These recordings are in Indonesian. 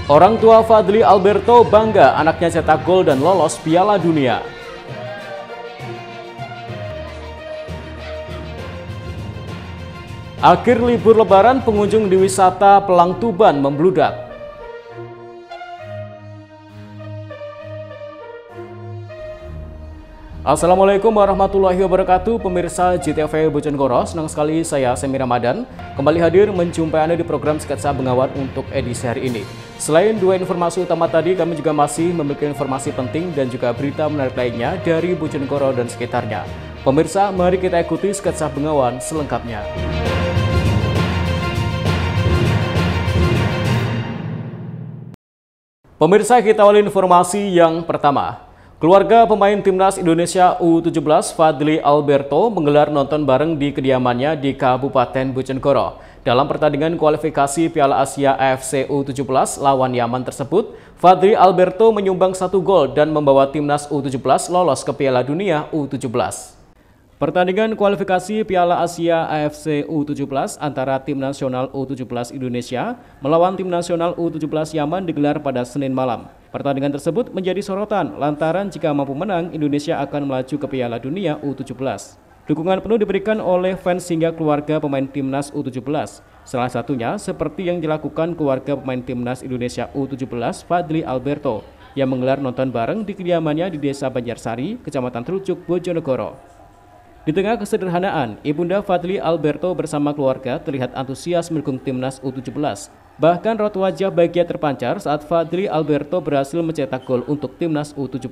Orang tua Fadly Alberto bangga anaknya cetak gol dan lolos Piala Dunia. Akhir libur Lebaran, pengunjung di wisata Pelang Tuban membludak. Assalamualaikum warahmatullahi wabarakatuh, pemirsa JTV Bojonegoro. Senang sekali saya Semi Ramadan kembali hadir menjumpai Anda di program Sketsa Bengawan untuk edisi hari ini. Selain dua informasi utama tadi, kami juga masih memiliki informasi penting dan juga berita menarik lainnya dari Bojonegoro dan sekitarnya. Pemirsa, mari kita ikuti Sketsa Bengawan selengkapnya. Pemirsa, kita awali informasi yang pertama. Keluarga pemain timnas Indonesia U17 Fadly Alberto menggelar nonton bareng di kediamannya di Kabupaten Bojonegoro. Dalam pertandingan kualifikasi Piala Asia AFC U17 lawan Yaman tersebut, Fadly Alberto menyumbang 1 gol dan membawa timnas U17 lolos ke Piala Dunia U17. Pertandingan kualifikasi Piala Asia AFC U17 antara tim nasional U17 Indonesia melawan tim nasional U17 Yaman digelar pada Senin malam. Pertandingan tersebut menjadi sorotan lantaran jika mampu menang, Indonesia akan melaju ke Piala Dunia U17. Dukungan penuh diberikan oleh fans hingga keluarga pemain timnas U17. Salah satunya seperti yang dilakukan keluarga pemain timnas Indonesia U17 Fadly Alberto yang menggelar nonton bareng di kediamannya di Desa Banjarsari, Kecamatan Trucuk, Bojonegoro. Di tengah kesederhanaan, Ibunda Fadly Alberto bersama keluarga terlihat antusias mendukung timnas U17. Bahkan raut wajah bahagia terpancar saat Fadly Alberto berhasil mencetak gol untuk timnas U17.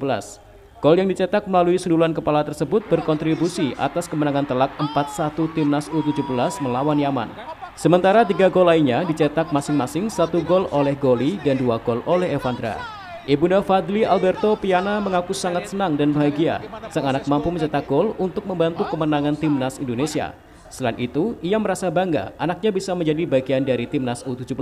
Gol yang dicetak melalui sundulan kepala tersebut berkontribusi atas kemenangan telak 4-1 timnas U17 melawan Yaman. Sementara 3 gol lainnya dicetak masing-masing 1 gol oleh Goli dan 2 gol oleh Evandra. Ibunda Fadly Alberto Piana mengaku sangat senang dan bahagia sang anak mampu mencetak gol untuk membantu kemenangan timnas Indonesia. Selain itu, ia merasa bangga anaknya bisa menjadi bagian dari timnas U17.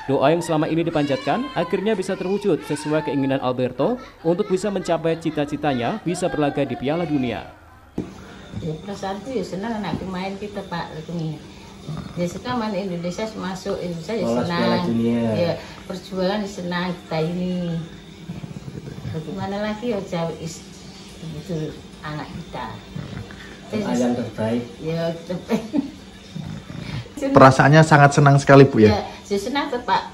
Doa yang selama ini dipanjatkan akhirnya bisa terwujud sesuai keinginan Alberto untuk bisa mencapai cita-citanya bisa berlaga di Piala Dunia. Perasaan itu ya senang anak main kita Pak. Ya sekarang Indonesia masuk Indonesia ya senang, ya perjuangan ya senang kita ini. Bagaimana lagi ya jauh itu anak kita. Ayam terbaik. Ya terbaik. Perasaannya sangat senang sekali Bu ya. Ya senang tuh Pak.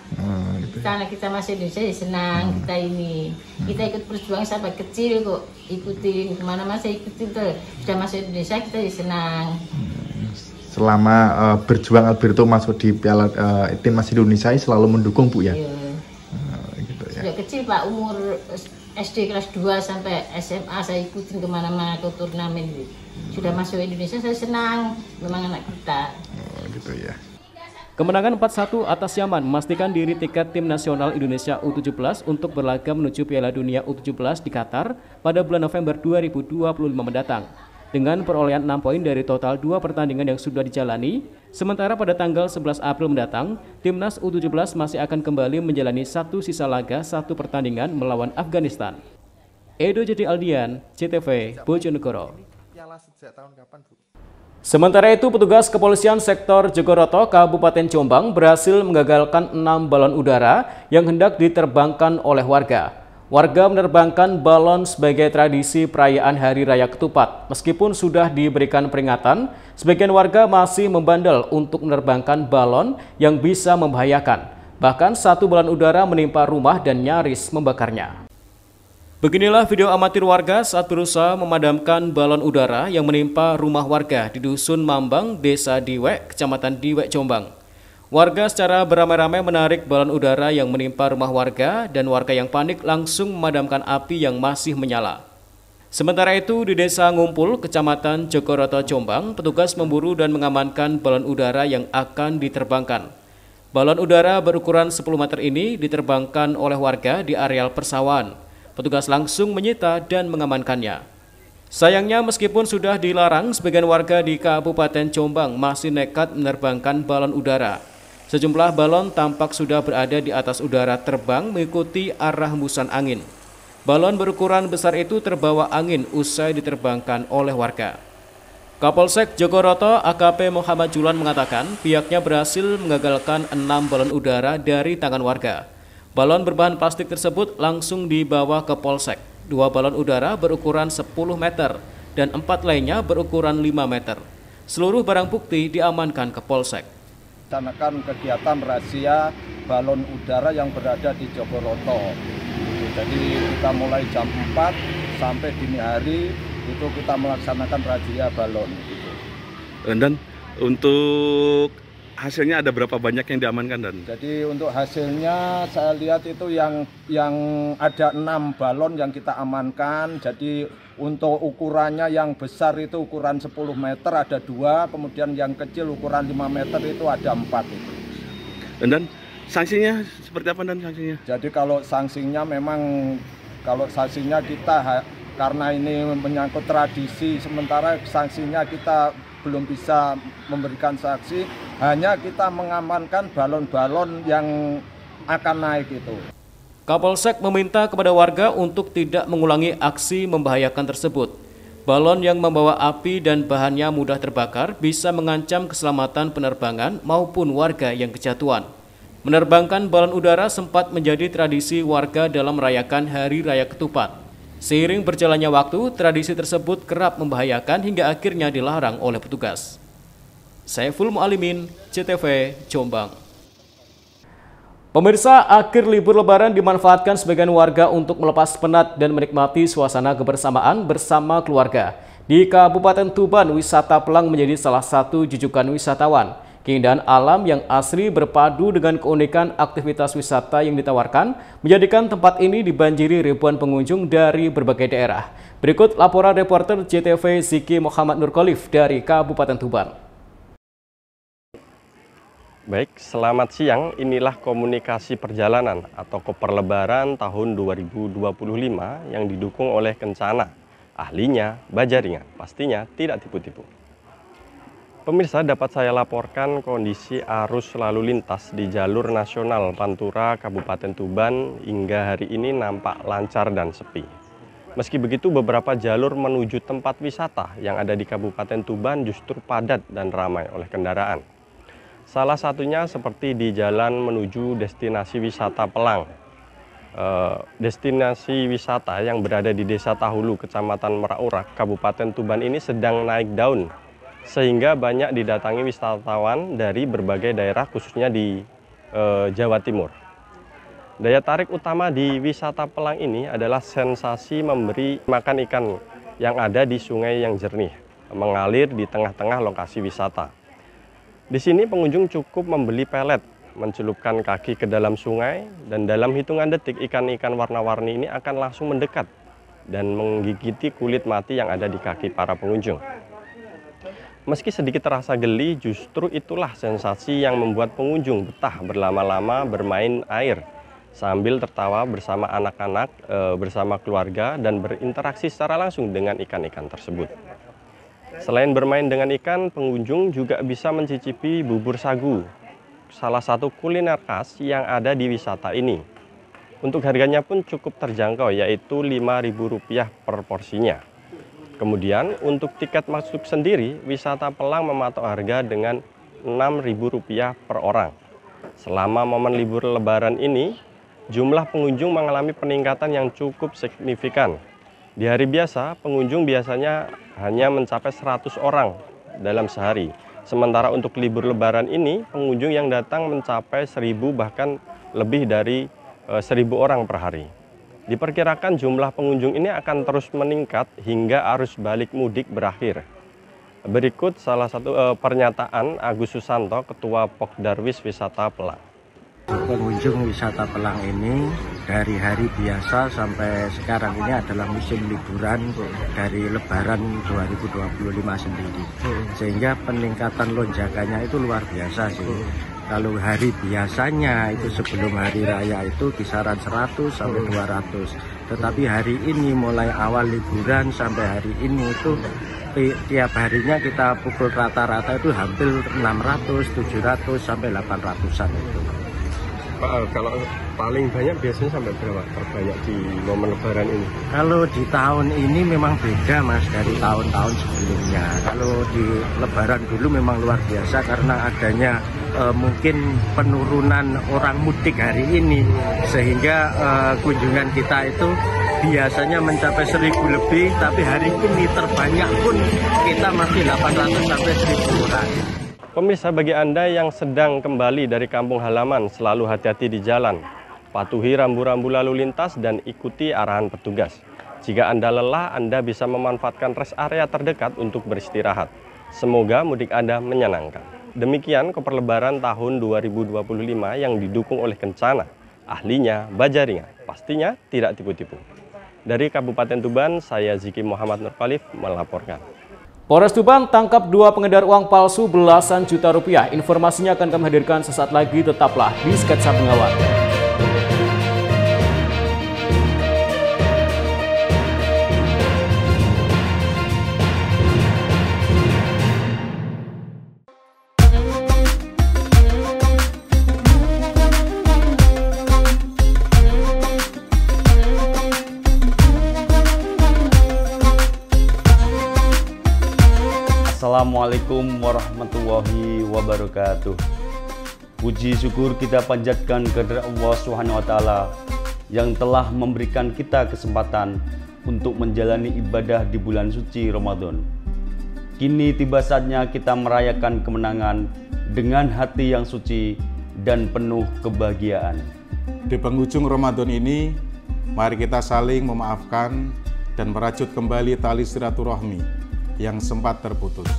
Gitu. Karena kita masih Indonesia ya senang kita ini. Kita ikut perjuangan sampai kecil kok ikutin kemana-mana saya ikutin tuh. Sudah masuk Indonesia kita ya senang. Selama berjuang Alberto masuk di Piala timnas Indonesia selalu mendukung Bu ya. Iya. Gitu ya. Sejak kecil Pak, umur SD kelas 2 sampai SMA saya ikutin kemana-mana ke turnamen. Sudah masuk Indonesia saya senang, memang anak kita. Gitu ya. Kemenangan 4-1 atas Yaman memastikan diri tiket tim nasional Indonesia U17 untuk berlaga menuju Piala Dunia U17 di Qatar pada bulan November 2025 mendatang. Dengan perolehan 6 poin dari total 2 pertandingan yang sudah dijalani, sementara pada tanggal 11 April mendatang, timnas U17 masih akan kembali menjalani satu sisa laga 1 pertandingan melawan Afghanistan. Edo Jadi Aldian, JTV, Bojonegoro. Sementara itu, petugas kepolisian sektor Jogoroto, Kabupaten Jombang berhasil menggagalkan 6 balon udara yang hendak diterbangkan oleh warga. Warga menerbangkan balon sebagai tradisi perayaan Hari Raya Ketupat. Meskipun sudah diberikan peringatan, sebagian warga masih membandel untuk menerbangkan balon yang bisa membahayakan. Bahkan 1 balon udara menimpa rumah dan nyaris membakarnya. Beginilah video amatir warga saat berusaha memadamkan balon udara yang menimpa rumah warga di Dusun Mambang, Desa Diwek, Kecamatan Diwek, Jombang. Warga secara beramai-ramai menarik balon udara yang menimpa rumah warga dan warga yang panik langsung memadamkan api yang masih menyala. Sementara itu di Desa Ngumpul, Kecamatan Jogoroto, Jombang, petugas memburu dan mengamankan balon udara yang akan diterbangkan. Balon udara berukuran 10 meter ini diterbangkan oleh warga di areal persawahan. Petugas langsung menyita dan mengamankannya. Sayangnya meskipun sudah dilarang, sebagian warga di Kabupaten Jombang masih nekat menerbangkan balon udara. Sejumlah balon tampak sudah berada di atas udara terbang mengikuti arah hembusan angin. Balon berukuran besar itu terbawa angin usai diterbangkan oleh warga. Kapolsek Jogoroto AKP Muhammad Julan mengatakan pihaknya berhasil mengagalkan 6 balon udara dari tangan warga. Balon berbahan plastik tersebut langsung dibawa ke Polsek. 2 balon udara berukuran 10 meter dan 4 lainnya berukuran 5 meter. Seluruh barang bukti diamankan ke Polsek. Melaksanakan kegiatan razia balon udara yang berada di Jogoroto. Jadi kita mulai jam 4 sampai dini hari itu kita melaksanakan razia balon. Dan untuk hasilnya ada berapa banyak yang diamankan, Dan? Jadi untuk hasilnya saya lihat itu yang ada 6 balon yang kita amankan. Jadi untuk ukurannya yang besar itu ukuran 10 meter ada 2, kemudian yang kecil ukuran 5 meter itu ada 4 itu. Dan sanksinya seperti apa, Dan, sanksinya? Jadi kalau sanksinya memang kita karena ini menyangkut tradisi, sementara sanksinya kita belum bisa memberikan sanksi, hanya kita mengamankan balon-balon yang akan naik itu. Kapolsek meminta kepada warga untuk tidak mengulangi aksi membahayakan tersebut. Balon yang membawa api dan bahannya mudah terbakar bisa mengancam keselamatan penerbangan maupun warga yang kejatuhan. Menerbangkan balon udara sempat menjadi tradisi warga dalam merayakan Hari Raya Ketupat. Seiring berjalannya waktu, tradisi tersebut kerap membahayakan hingga akhirnya dilarang oleh petugas. Saiful Mu'alimin, CTV, Jombang. Pemirsa, akhir libur Lebaran dimanfaatkan sebagian warga untuk melepas penat dan menikmati suasana kebersamaan bersama keluarga. Di Kabupaten Tuban, wisata Pelang menjadi salah satu jujukan wisatawan. Keindahan alam yang asri berpadu dengan keunikan aktivitas wisata yang ditawarkan menjadikan tempat ini dibanjiri ribuan pengunjung dari berbagai daerah. Berikut laporan reporter JTV Ziki Muhammad Nurkolif dari Kabupaten Tuban. Baik, selamat siang. Inilah komunikasi perjalanan atau koper Lebaran tahun 2025 yang didukung oleh Kencana. Ahlinya Bajaringan, pastinya tidak tipu-tipu. Pemirsa, dapat saya laporkan kondisi arus lalu lintas di jalur nasional Pantura Kabupaten Tuban hingga hari ini nampak lancar dan sepi. Meski begitu, beberapa jalur menuju tempat wisata yang ada di Kabupaten Tuban justru padat dan ramai oleh kendaraan. Salah satunya seperti di jalan menuju destinasi wisata Pelang. Destinasi wisata yang berada di Desa Tahulu, Kecamatan Merak-Urak, Kabupaten Tuban ini sedang naik daun, sehingga banyak didatangi wisatawan dari berbagai daerah khususnya di Jawa Timur. Daya tarik utama di wisata Pelang ini adalah sensasi memberi makan ikan yang ada di sungai yang jernih, mengalir di tengah-tengah lokasi wisata. Di sini pengunjung cukup membeli pelet, mencelupkan kaki ke dalam sungai, dan dalam hitungan detik ikan-ikan warna-warni ini akan langsung mendekat dan menggigiti kulit mati yang ada di kaki para pengunjung. Meski sedikit terasa geli, justru itulah sensasi yang membuat pengunjung betah berlama-lama bermain air sambil tertawa bersama anak-anak, bersama keluarga, dan berinteraksi secara langsung dengan ikan-ikan tersebut. Selain bermain dengan ikan, pengunjung juga bisa mencicipi bubur sagu, salah satu kuliner khas yang ada di wisata ini. Untuk harganya pun cukup terjangkau, yaitu Rp5.000 per porsinya. Kemudian untuk tiket masuk sendiri, wisata Pelang mematok harga dengan Rp6.000 per orang. Selama momen libur Lebaran ini, jumlah pengunjung mengalami peningkatan yang cukup signifikan. Di hari biasa, pengunjung biasanya hanya mencapai 100 orang dalam sehari. Sementara untuk libur Lebaran ini, pengunjung yang datang mencapai 1.000 bahkan lebih dari 1.000 orang per hari. Diperkirakan jumlah pengunjung ini akan terus meningkat hingga arus balik mudik berakhir. Berikut salah satu pernyataan Agus Susanto, Ketua Pokdarwis Wisata Pelang. Pengunjung wisata Pelang ini dari hari biasa sampai sekarang ini adalah musim liburan dari Lebaran 2025 sendiri. Sehingga peningkatan lonjakannya itu luar biasa sih. Kalau hari biasanya itu sebelum hari raya itu kisaran 100 sampai 200. Tetapi hari ini mulai awal liburan sampai hari ini itu tiap harinya kita pukul rata-rata itu hampir 600, 700 sampai 800-an itu. Pak, kalau paling banyak biasanya sampai berapa terbanyak di momen Lebaran ini? Kalau di tahun ini memang beda Mas dari tahun-tahun sebelumnya. Kalau di Lebaran dulu memang luar biasa karena adanya mungkin penurunan orang mudik hari ini, sehingga kunjungan kita itu biasanya mencapai 1.000 lebih, tapi hari ini terbanyak pun kita masih 800 sampai 1.000 orang. Pemirsa, bagi Anda yang sedang kembali dari kampung halaman, selalu hati-hati di jalan. Patuhi rambu-rambu lalu lintas dan ikuti arahan petugas. Jika Anda lelah, Anda bisa memanfaatkan rest area terdekat untuk beristirahat. Semoga mudik Anda menyenangkan. Demikian koper lebaran tahun 2025 yang didukung oleh Kencana. Ahlinya Bajaringan, pastinya tidak tipu-tipu. Dari Kabupaten Tuban, saya Ziki Muhammad Nurkhalif melaporkan. Polres Tuban tangkap 2 pengedar uang palsu belasan juta rupiah. Informasinya akan kami hadirkan sesaat lagi, tetaplah di Sketsa Pengawal. Assalamualaikum warahmatullahi wabarakatuh. Puji syukur kita panjatkan kehadirat Allah Subhanahu wa taala yang telah memberikan kita kesempatan untuk menjalani ibadah di bulan suci Ramadan. Kini tiba saatnya kita merayakan kemenangan dengan hati yang suci dan penuh kebahagiaan. Di penghujung Ramadan ini, mari kita saling memaafkan dan merajut kembali tali silaturahmi yang sempat terputus.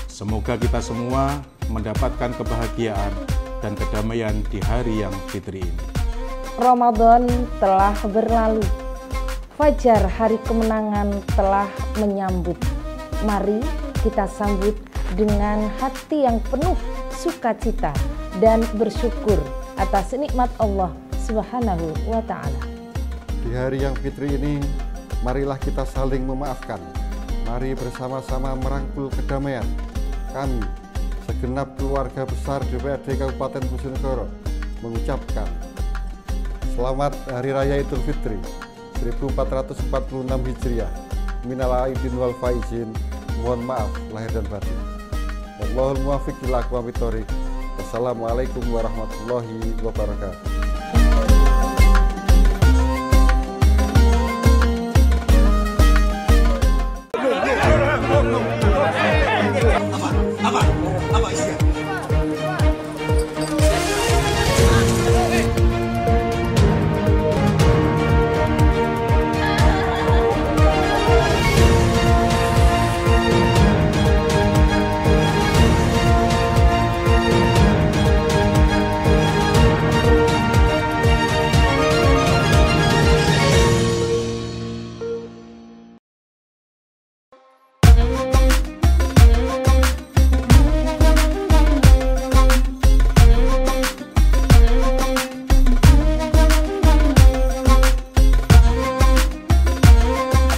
Semoga kita semua mendapatkan kebahagiaan dan kedamaian di hari yang fitri ini. Ramadan telah berlalu, fajar hari kemenangan telah menyambut. Mari kita sambut dengan hati yang penuh sukacita dan bersyukur atas nikmat Allah Subhanahu wa taala. Di hari yang fitri ini, marilah kita saling memaafkan. Mari bersama-sama merangkul kedamaian. Kami, segenap keluarga besar DPRD Kabupaten Bojonegoro, mengucapkan selamat Hari Raya Idul Fitri 1446 Hijriah. Minal aidin wal faizin. Mohon maaf lahir dan batin. Wallahul muwaffiq ila aqwamit thoriq. Wassalamualaikum warahmatullahi wabarakatuh.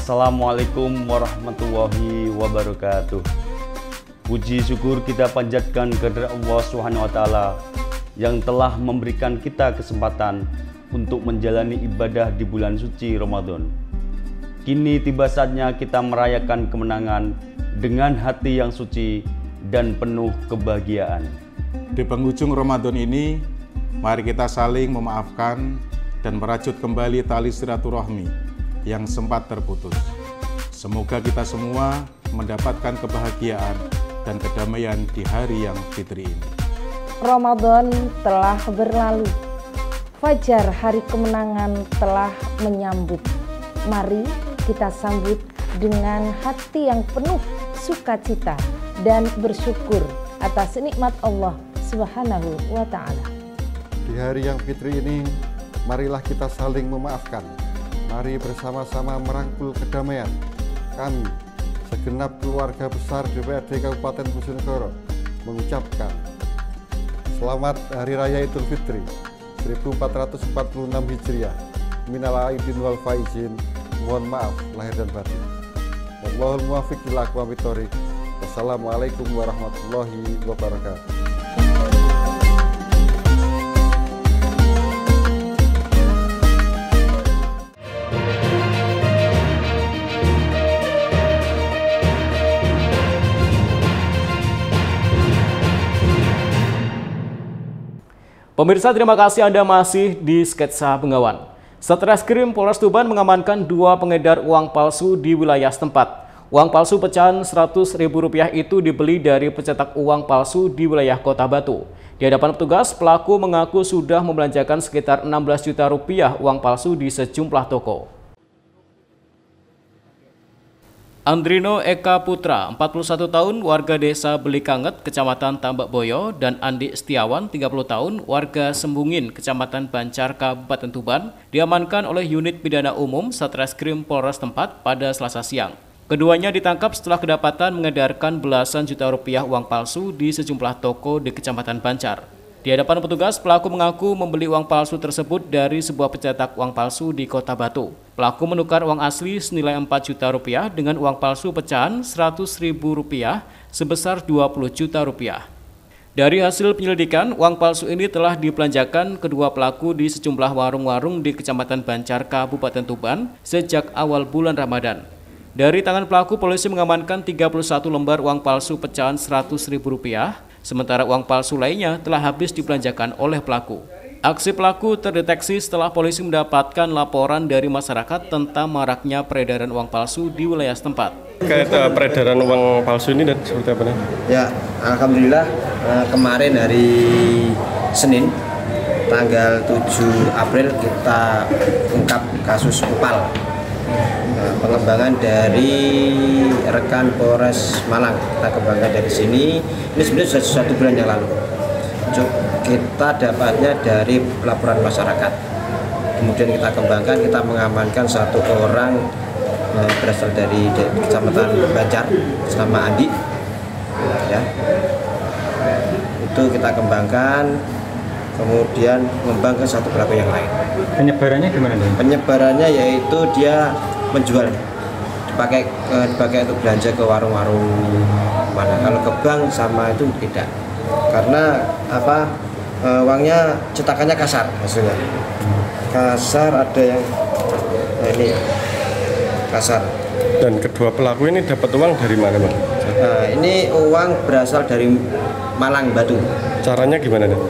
Assalamualaikum warahmatullahi wabarakatuh. Puji syukur kita panjatkan kehadirat Allah Subhanahu wa taala yang telah memberikan kita kesempatan untuk menjalani ibadah di bulan suci Ramadan. Kini tiba saatnya kita merayakan kemenangan dengan hati yang suci dan penuh kebahagiaan. Di penghujung Ramadan ini, mari kita saling memaafkan dan merajut kembali tali silaturahmi yang sempat terputus. Semoga kita semua mendapatkan kebahagiaan dan kedamaian di hari yang fitri ini. Ramadan telah berlalu, fajar hari kemenangan telah menyambut. Mari kita sambut dengan hati yang penuh sukacita dan bersyukur atas nikmat Allah Subhanahu wa taala. Di hari yang fitri ini, marilah kita saling memaafkan. Mari bersama-sama merangkul kedamaian. Kami, segenap keluarga besar DPRD Kabupaten Bojonegoro, mengucapkan selamat Hari Raya Idul Fitri 1446 Hijriah. Minal aidin wal faizin. Mohon maaf lahir dan batin. Wallahul muwaffiq ila aqwamit thoriq. Wassalamualaikum warahmatullahi wabarakatuh. Pemirsa, terima kasih Anda masih di Sketsa Bengawan. Satreskrim Polres Tuban mengamankan 2 pengedar uang palsu di wilayah setempat. Uang palsu pecahan Rp100.000 itu dibeli dari pencetak uang palsu di wilayah Kota Batu. Di hadapan petugas, pelaku mengaku sudah membelanjakan sekitar Rp16 juta uang palsu di sejumlah toko. Andrino Eka Putra, 41 tahun, warga desa Belikanget, Kecamatan Tambak Boyo, dan Andi Setiawan, 30 tahun, warga Sembungin, Kecamatan Bancar, Kabupaten Tuban, diamankan oleh unit pidana umum Satreskrim Polres tempat pada Selasa siang. Keduanya ditangkap setelah kedapatan mengedarkan belasan juta rupiah uang palsu di sejumlah toko di Kecamatan Bancar. Di hadapan petugas, pelaku mengaku membeli uang palsu tersebut dari sebuah pencetak uang palsu di Kota Batu. Pelaku menukar uang asli senilai Rp4 juta dengan uang palsu pecahan Rp100.000 sebesar Rp20 juta. Dari hasil penyelidikan, uang palsu ini telah dibelanjakan kedua pelaku di sejumlah warung-warung di Kecamatan Bancar, Kabupaten Tuban sejak awal bulan Ramadan. Dari tangan pelaku, polisi mengamankan 31 lembar uang palsu pecahan Rp100.000. Sementara uang palsu lainnya telah habis dibelanjakan oleh pelaku. Aksi pelaku terdeteksi setelah polisi mendapatkan laporan dari masyarakat tentang maraknya peredaran uang palsu di wilayah setempat. Terkait peredaran uang palsu ini dan seperti apa nih? Ya, alhamdulillah kemarin hari Senin tanggal 7 April kita ungkap kasus UPAL. Pengembangan dari rekan Polres Malang, kita kembangkan dari sini. Ini sebenarnya sudah 1 bulan yang lalu. Kita dapatnya dari laporan masyarakat. Kemudian kita kembangkan, kita mengamankan 1 orang berasal dari Kecamatan Bancar, nama Andi. Ya. Itu kita kembangkan. Kemudian mengembangkan 1 pelaku yang lain. Penyebarannya gimana? Penyebarannya yaitu dia menjual, dipakai untuk belanja ke warung-warung mana. Kalau ke bank sama itu tidak, karena uangnya cetakannya kasar hasilnya. Kasar, ada yang ini kasar. Dan kedua pelaku ini dapat uang dari mana, Bang? Ini uang berasal dari Malang, Batu. Caranya gimana nih?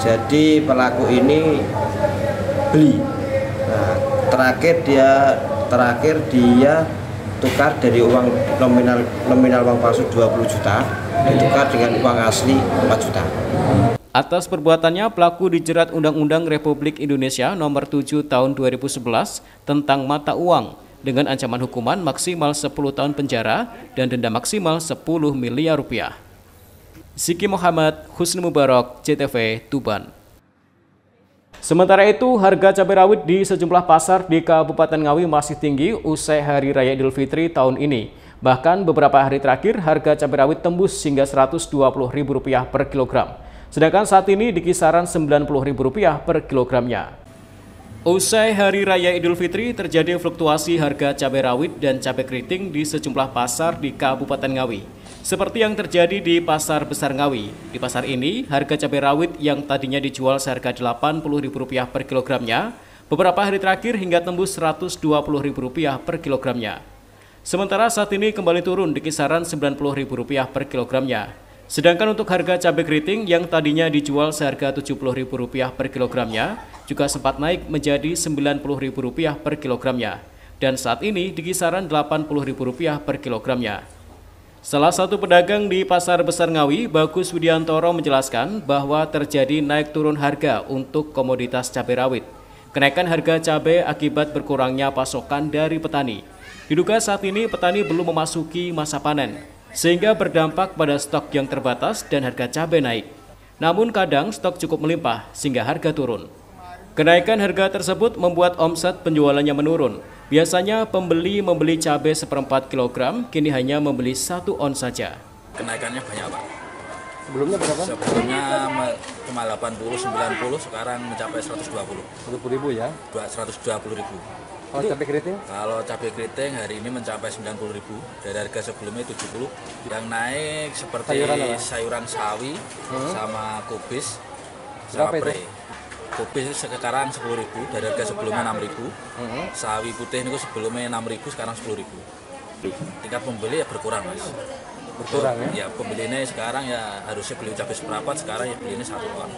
Jadi pelaku ini beli. Nah, terakhir dia tukar dari uang nominal uang palsu 20 juta ditukar dengan uang asli 4 juta. Atas perbuatannya, pelaku dijerat Undang-Undang Republik Indonesia Nomor 7 Tahun 2011 tentang mata uang dengan ancaman hukuman maksimal 10 tahun penjara dan denda maksimal Rp10 miliar. Ziki Muhammad, Husni Mubarak, CTV, Tuban. Sementara itu, harga cabai rawit di sejumlah pasar di Kabupaten Ngawi masih tinggi usai Hari Raya Idul Fitri tahun ini. Bahkan beberapa hari terakhir, harga cabai rawit tembus hingga Rp120.000 per kilogram. Sedangkan saat ini di kisaran Rp90.000 per kilogramnya. Usai Hari Raya Idul Fitri, terjadi fluktuasi harga cabai rawit dan cabai keriting di sejumlah pasar di Kabupaten Ngawi. Seperti yang terjadi di Pasar Besar Ngawi. Di pasar ini, harga cabai rawit yang tadinya dijual seharga Rp80.000 per kilogramnya, beberapa hari terakhir hingga tembus Rp120.000 per kilogramnya. Sementara saat ini kembali turun di kisaran Rp90.000 per kilogramnya. Sedangkan untuk harga cabai keriting yang tadinya dijual seharga Rp70.000 per kilogramnya, juga sempat naik menjadi Rp90.000 per kilogramnya. Dan saat ini di kisaran Rp80.000 per kilogramnya. Salah satu pedagang di Pasar Besar Ngawi, Bagus Widiantoro, menjelaskan bahwa terjadi naik turun harga untuk komoditas cabai rawit. Kenaikan harga cabai akibat berkurangnya pasokan dari petani. Diduga saat ini petani belum memasuki masa panen, sehingga berdampak pada stok yang terbatas dan harga cabai naik. Namun kadang stok cukup melimpah sehingga harga turun. Kenaikan harga tersebut membuat omset penjualannya menurun. Biasanya pembeli membeli cabai 1/4 kilogram, kini hanya membeli 1 on saja. Kenaikannya banyak, Pak. Sebelumnya berapa? Sebelumnya cuma 80-90, sekarang mencapai 120. 120.000 ya? 120.000. Kalau cabai keriting? Kalau cabai keriting hari ini mencapai 90.000, dari harga sebelumnya 70. Yang naik seperti sayuran sawi sama kubis sama pre. Kubis sekarang 10.000, dari harga sebelumnya 6.000. Sawi putih itu sebelumnya 6.000, sekarang 10.000. Tingkat pembeli ya berkurang, Mas. Berkurang ya? Ya, pembeli ini sekarang ya harusnya beli cabai seperempat, sekarang ya beli ini 1 ton.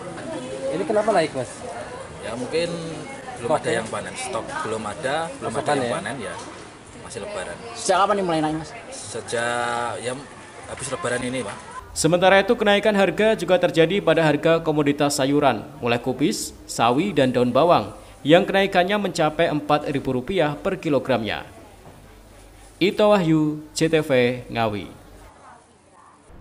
Ini kenapa naik, Mas? Ya mungkin belum ada yang panen, stok belum ada yang panen ya. Masih lebaran. Sejak kapan nih mulai naik, Mas? Sejak ya habis lebaran ini, Pak. Sementara itu kenaikan harga juga terjadi pada harga komoditas sayuran, mulai kubis, sawi, dan daun bawang, yang kenaikannya mencapai Rp4.000 per kilogramnya. Ito Wahyu, CTV Ngawi.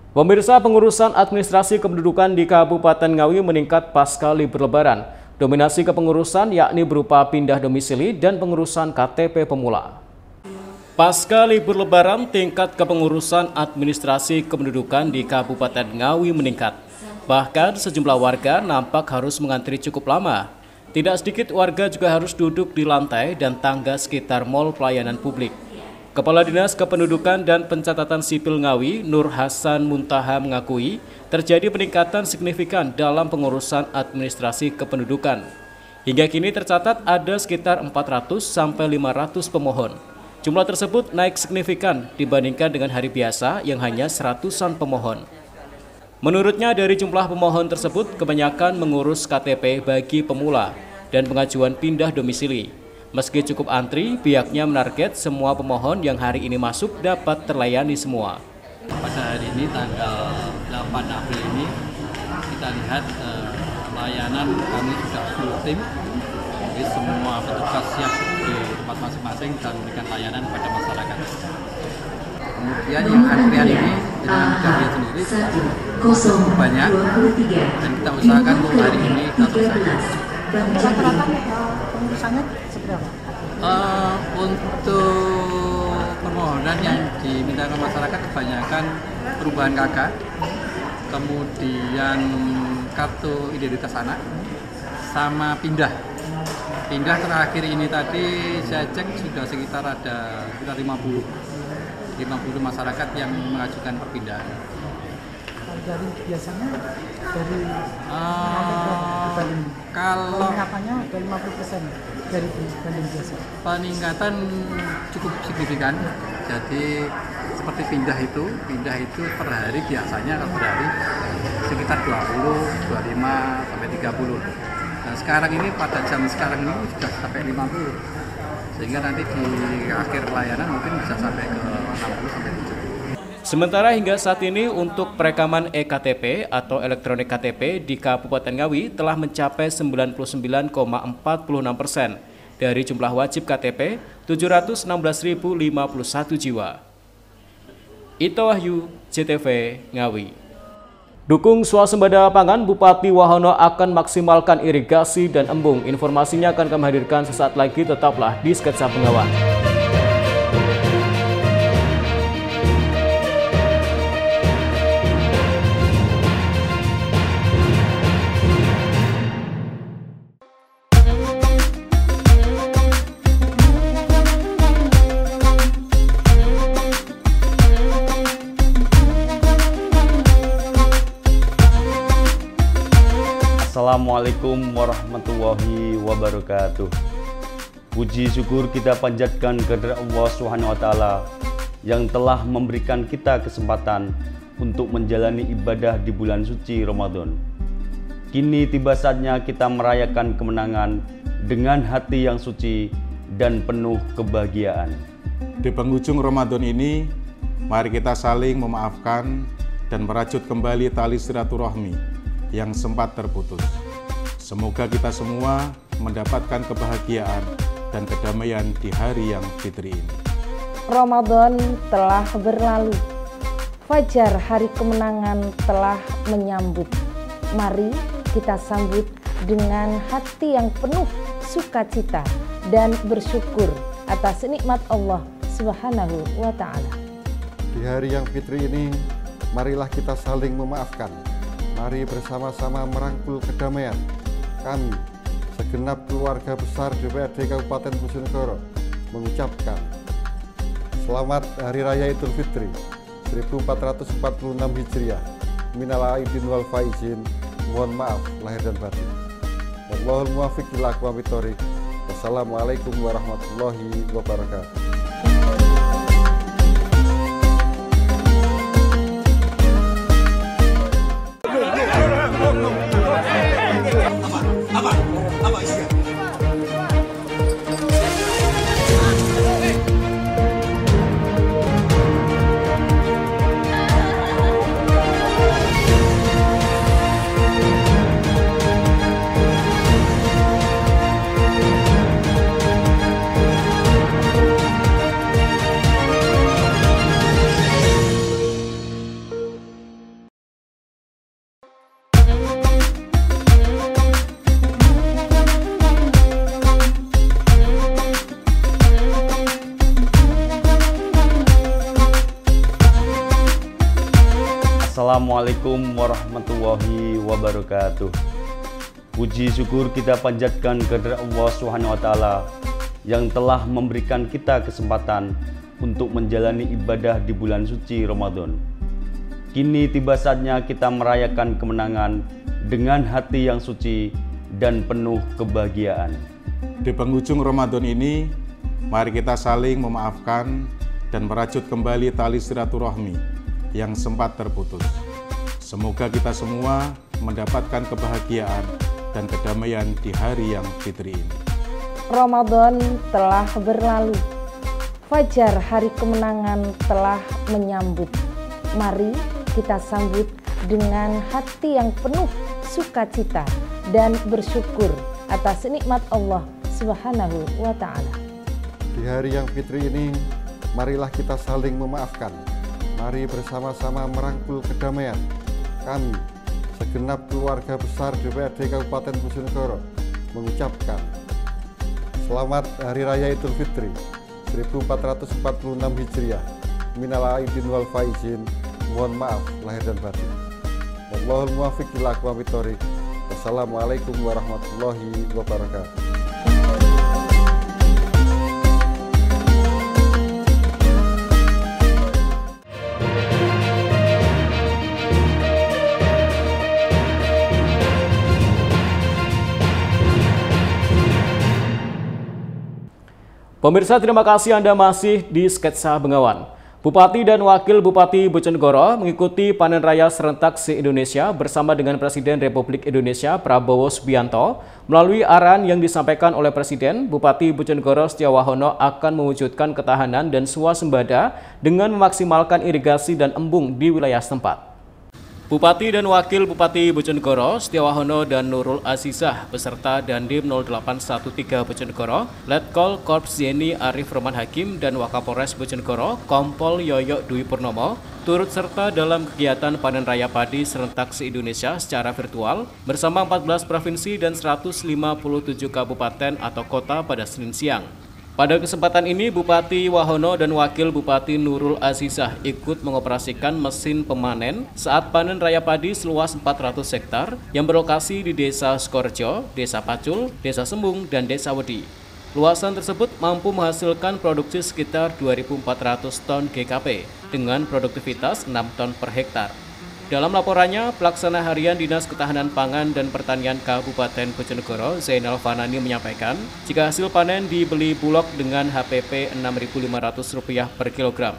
Pemirsa, pengurusan administrasi kependudukan di Kabupaten Ngawi meningkat pasca libur Lebaran. Dominasi kepengurusan yakni berupa pindah domisili dan pengurusan KTP pemula. Pasca libur Lebaran, tingkat kepengurusan administrasi kependudukan di Kabupaten Ngawi meningkat. Bahkan sejumlah warga nampak harus mengantri cukup lama. Tidak sedikit warga juga harus duduk di lantai dan tangga sekitar mal pelayanan publik. Kepala Dinas Kependudukan dan Pencatatan Sipil Ngawi, Nur Hasan Muntaha mengakui terjadi peningkatan signifikan dalam pengurusan administrasi kependudukan. Hingga kini tercatat ada sekitar 400 sampai 500 pemohon. Jumlah tersebut naik signifikan dibandingkan dengan hari biasa yang hanya 100-an pemohon. Menurutnya dari jumlah pemohon tersebut kebanyakan mengurus KTP bagi pemula dan pengajuan pindah domisili. Meski cukup antri, pihaknya menarget semua pemohon yang hari ini masuk dapat terlayani semua. Pada hari ini tanggal 8 April ini kita lihat layanan kami sudah full tim. Jadi semua petugas siap di tempat masing-masing dan memberikan layanan kepada masyarakat. Kemudian yang antrian ini dengan kami sendiri cukup banyak dan kita usahakan untuk hari ini kita selesai. Rata-rata pengurusannya seberapa? Untuk permohonan yang diminta ke masyarakat kebanyakan perubahan KK, kemudian kartu identitas anak, sama pindah. Pindah terakhir ini tadi saya cek sudah sekitar 50 masyarakat yang mengajukan perpindahan. Dari biasanya dari kalau peningkatannya dari 50% dari banding biasa. Peningkatan cukup signifikan. Jadi seperti pindah itu per hari biasanya per hari sekitar 20, 25 sampai 30. Nah, sekarang ini pada jam sekarang ini sudah sampai 50. Sehingga nanti di akhir pelayanan mungkin bisa sampai ke 60 sampai 70. Sementara hingga saat ini untuk perekaman EKTP atau elektronik KTP di Kabupaten Ngawi telah mencapai 99,46% dari jumlah wajib KTP 716.051 jiwa. Ito Wahyu, CTV Ngawi. Dukung swasembada pangan, Bupati Wahono akan maksimalkan irigasi dan embung. Informasinya akan kami hadirkan sesaat lagi, tetaplah di Sketsa Bengawan. Assalamualaikum warahmatullahi wabarakatuh. Puji syukur kita panjatkan kepada Allah SWT yang telah memberikan kita kesempatan untuk menjalani ibadah di bulan suci Ramadan. Kini tiba saatnya kita merayakan kemenangan dengan hati yang suci dan penuh kebahagiaan. Di penghujung Ramadan ini, mari kita saling memaafkan dan merajut kembali tali silaturahmi yang sempat terputus. Semoga kita semua mendapatkan kebahagiaan dan kedamaian di hari yang fitri ini. Ramadan telah berlalu. Fajar hari kemenangan telah menyambut. Mari kita sambut dengan hati yang penuh sukacita dan bersyukur atas nikmat Allah Subhanahu wa Ta'ala. Di hari yang fitri ini, marilah kita saling memaafkan. Mari bersama-sama merangkul kedamaian. Kami, segenap keluarga besar DPRD Kabupaten Bojonegoro, mengucapkan selamat Hari Raya Idul Fitri 1446 Hijriah. Minal aidin wal faizin. Mohon maaf lahir dan batin. Wallahul muwaffiq ila aqwamit thoriq. Wassalamualaikum warahmatullahi wabarakatuh. Assalamualaikum warahmatullahi wabarakatuh. Puji syukur kita panjatkan kepada Allah Subhanahu wa taala yang telah memberikan kita kesempatan untuk menjalani ibadah di bulan suci Ramadan. Kini tiba saatnya kita merayakan kemenangan dengan hati yang suci dan penuh kebahagiaan. Di penghujung Ramadan ini, mari kita saling memaafkan dan merajut kembali tali silaturahmi yang sempat terputus. Semoga kita semua mendapatkan kebahagiaan dan kedamaian di hari yang fitri ini. Ramadan telah berlalu. Fajar hari kemenangan telah menyambut. Mari kita sambut dengan hati yang penuh sukacita dan bersyukur atas nikmat Allah Subhanahu wa taala. Di hari yang fitri ini, marilah kita saling memaafkan. Mari bersama-sama merangkul kedamaian. Kami, segenap keluarga besar DPRD Kabupaten Bojonegoro, mengucapkan selamat Hari Raya Idul Fitri 1446 Hijriah. Minal aidin wal faizin. Mohon maaf lahir dan batin. Wallahul muwaffiq ila aqwamit thoriq. Wassalamualaikum warahmatullahi wabarakatuh. Pemirsa, terima kasih Anda masih di Sketsa Bengawan. Bupati dan Wakil Bupati Bojonegoro mengikuti panen raya serentak se-Indonesia bersama dengan Presiden Republik Indonesia Prabowo Subianto. Melalui arahan yang disampaikan oleh Presiden, Bupati Bojonegoro Setiawahono akan mewujudkan ketahanan dan swasembada dengan memaksimalkan irigasi dan embung di wilayah setempat. Bupati dan Wakil Bupati Bojonegoro Setiawahono dan Nurul Azizah beserta Dandim 0813 Bojonegoro, Letkol Korps Zeni Arif Roman Hakim dan Wakapolres Bojonegoro Kompol Yoyo Dwi Purnomo turut serta dalam kegiatan panen raya padi serentak se-Indonesia secara virtual bersama 14 provinsi dan 157 kabupaten atau kota pada Senin siang. Pada kesempatan ini, Bupati Wahono dan Wakil Bupati Nurul Azizah ikut mengoperasikan mesin pemanen saat panen raya padi seluas 400 hektar yang berlokasi di Desa Skorjo, Desa Pacul, Desa Sembung, dan Desa Wedi. Luasan tersebut mampu menghasilkan produksi sekitar 2.400 ton GKP dengan produktivitas 6 ton per hektar. Dalam laporannya, Pelaksana Harian Dinas Ketahanan Pangan dan Pertanian Kabupaten Bojonegoro, Zainal Fanani menyampaikan, jika hasil panen dibeli Bulog dengan HPP Rp6.500 per kilogram.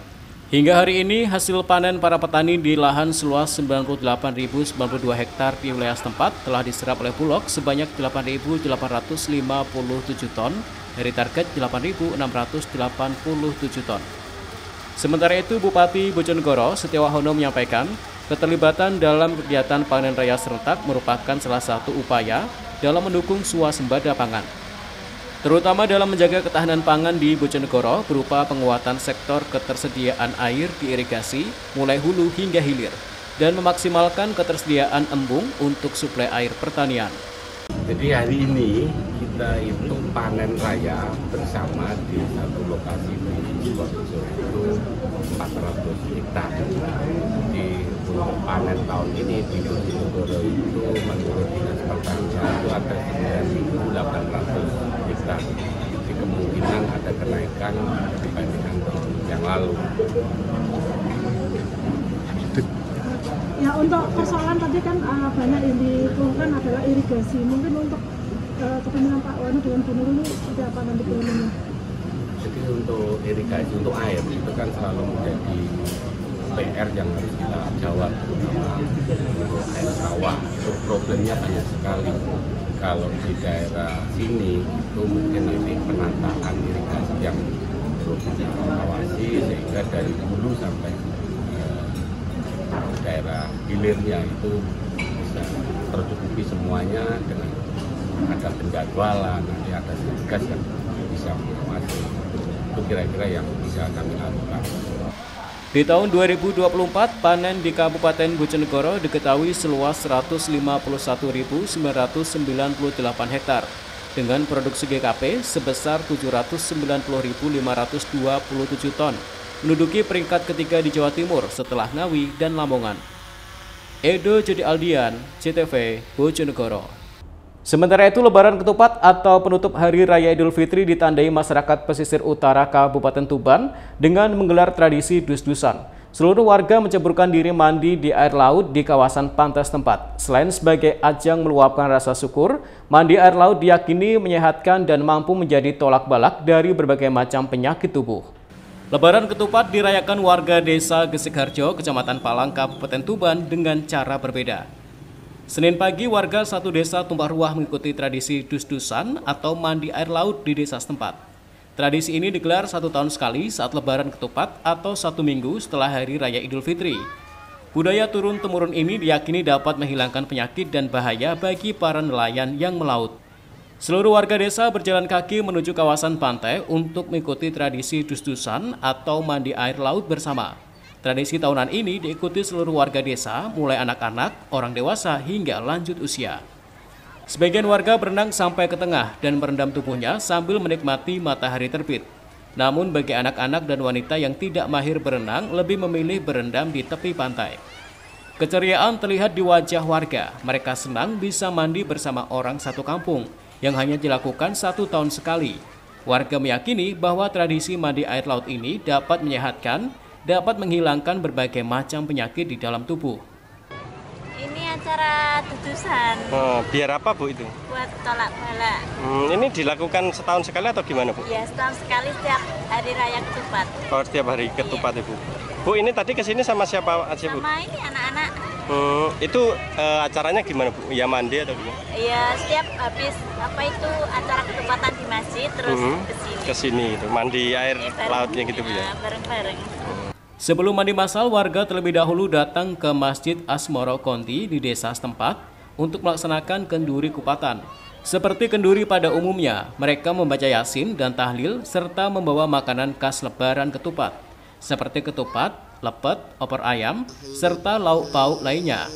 Hingga hari ini, hasil panen para petani di lahan seluas 98.092 hektar di wilayah setempat telah diserap oleh Bulog sebanyak 8.857 ton dari target 8.687 ton. Sementara itu, Bupati Bojonegoro Setiawahono menyampaikan, keterlibatan dalam kegiatan panen raya serentak merupakan salah satu upaya dalam mendukung swasembada pangan, terutama dalam menjaga ketahanan pangan di Bojonegoro berupa penguatan sektor ketersediaan air di irigasi mulai hulu hingga hilir dan memaksimalkan ketersediaan embung untuk suplai air pertanian. Jadi hari ini kita itu panen raya bersama di satu lokasi di Sidoarjo itu 400 hektar. Untuk panen tahun ini di Bojonegoro itu menurut Dinas Pertanian itu ada 9.800 hektar. Jadi kemungkinan ada kenaikan dibandingkan tahun yang lalu. Ya, untuk persoalan tadi kan banyak yang dikeluhkan adalah irigasi. Mungkin untuk kepentingan Pak Wano dengan Bu Nurul ini seperti apa nanti keluhannya? Jadi untuk irigasi, untuk air itu kan selalu menjadi PR yang harus kita jawab, terutama untuk air sawah. Itu problemnya banyak sekali. Kalau di daerah sini itu mungkin nanti penataan irigasi yang perlu kita awasi sehingga dari hulu sampai daerah hilirnya itu bisa tercukupi semuanya dengan ada penjadwalan, nanti ada tugas yang bisa mengawasi. Itu kira-kira yang bisa kami lakukan. Di tahun 2024, panen di Kabupaten Bojonegoro diketahui seluas 151.998 hektar dengan produksi GKP sebesar 790.527 ton, menduduki peringkat ketiga di Jawa Timur setelah Ngawi dan Lamongan. Edo Jody Aldian, CTV Bojonegoro. Sementara itu, Lebaran Ketupat atau penutup Hari Raya Idul Fitri ditandai masyarakat pesisir utara Kabupaten Tuban dengan menggelar tradisi dus-dusan. Seluruh warga menceburkan diri mandi di air laut di kawasan pantai setempat. Selain sebagai ajang meluapkan rasa syukur, mandi air laut diyakini menyehatkan dan mampu menjadi tolak balak dari berbagai macam penyakit tubuh. Lebaran Ketupat dirayakan warga desa Gesikharjo, Kecamatan Palang, Kabupaten Tuban dengan cara berbeda. Senin pagi, warga satu desa tumpah ruah mengikuti tradisi dus-dusan atau mandi air laut di desa setempat. Tradisi ini digelar 1 tahun sekali saat Lebaran Ketupat atau 1 minggu setelah Hari Raya Idul Fitri. Budaya turun-temurun ini diyakini dapat menghilangkan penyakit dan bahaya bagi para nelayan yang melaut. Seluruh warga desa berjalan kaki menuju kawasan pantai untuk mengikuti tradisi dus-dusan atau mandi air laut bersama. Tradisi tahunan ini diikuti seluruh warga desa, mulai anak-anak, orang dewasa, hingga lanjut usia. Sebagian warga berenang sampai ke tengah dan merendam tubuhnya sambil menikmati matahari terbit. Namun bagi anak-anak dan wanita yang tidak mahir berenang, lebih memilih berendam di tepi pantai. Keceriaan terlihat di wajah warga. Mereka senang bisa mandi bersama orang satu kampung, yang hanya dilakukan 1 tahun sekali. Warga meyakini bahwa tradisi mandi air laut ini dapat menyehatkan, dapat menghilangkan berbagai macam penyakit di dalam tubuh. Ini acara dudusan. Oh, biar apa Bu itu? Buat tolak balak. Ini dilakukan setahun sekali atau gimana Bu? Ya, setahun sekali setiap Hari Raya Ketupat. Oh, setiap hari Ketupat ya Bu. Bu, ini tadi kesini sama siapa aja Bu? Sama ini anak-anak. Itu acaranya gimana Bu? Ya mandi atau gimana? Ya, setiap habis acara ketupatan di masjid terus kesini itu mandi air lautnya gitu Bu ya? Bareng-bareng. Sebelum mandi massal, warga terlebih dahulu datang ke Masjid Asmoro Konti di desa setempat untuk melaksanakan kenduri kupatan. Seperti kenduri pada umumnya, mereka membaca Yasin dan tahlil serta membawa makanan khas Lebaran Ketupat, seperti ketupat, lepet, opor ayam, serta lauk pauk lainnya.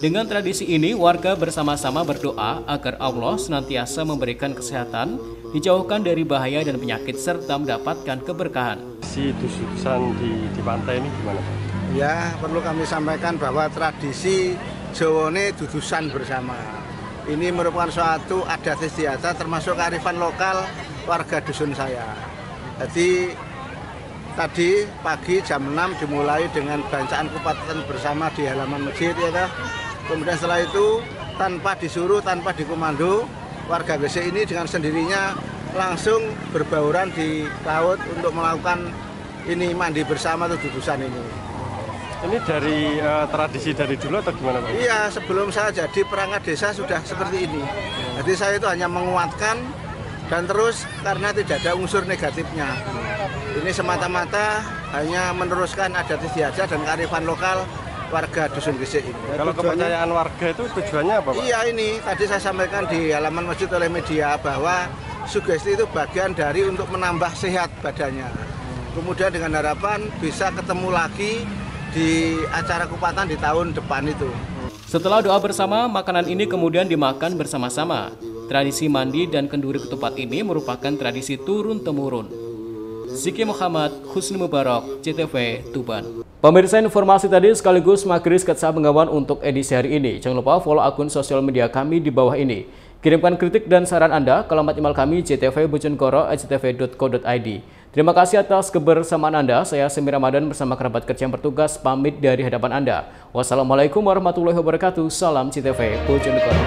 Dengan tradisi ini, warga bersama-sama berdoa agar Allah senantiasa memberikan kesehatan, dijauhkan dari bahaya dan penyakit, serta mendapatkan keberkahan. Si dus-dusan di pantai ini gimana Pak? Ya, perlu kami sampaikan bahwa tradisi Jawane dudusan bersama. Ini merupakan suatu adat istiadat termasuk kearifan lokal warga dusun saya. Jadi tadi pagi jam 6 dimulai dengan bacaan kupatan bersama di halaman masjid ya. Kemudian setelah itu tanpa disuruh, tanpa dikomando, warga Gesik ini dengan sendirinya langsung berbauran di laut untuk melakukan ini mandi bersama atau dudusan ini. Ini dari tradisi dari dulu atau gimana Pak? Iya, sebelum saya jadi perangkat desa sudah seperti ini. Jadi saya itu hanya menguatkan dan terus karena tidak ada unsur negatifnya. Ini semata-mata hanya meneruskan adat istiadat dan kearifan lokal warga dusun Gesik ini. Kalau kepercayaan warga itu tujuannya apa Pak? Iya, ini tadi saya sampaikan di halaman masjid oleh media bahwa sugesti itu bagian dari untuk menambah sehat badannya. Kemudian dengan harapan bisa ketemu lagi di acara kupatan di tahun depan itu. Setelah doa bersama, makanan ini kemudian dimakan bersama-sama. Tradisi mandi dan kenduri ketupat ini merupakan tradisi turun-temurun. Ziki Muhammad, Husni Mubarak, CTV, Tuban. Pemirsa, informasi tadi sekaligus mengakhiri sketsa pengawan untuk edisi hari ini. Jangan lupa follow akun sosial media kami di bawah ini. Kirimkan kritik dan saran Anda ke alamat email kami ctvbojonegoro@ctv.co.id. Terima kasih atas kebersamaan Anda. Saya Semi Ramadan bersama kerabat kerja yang bertugas pamit dari hadapan Anda. Wassalamualaikum warahmatullahi wabarakatuh. Salam CTV Bojonegoro.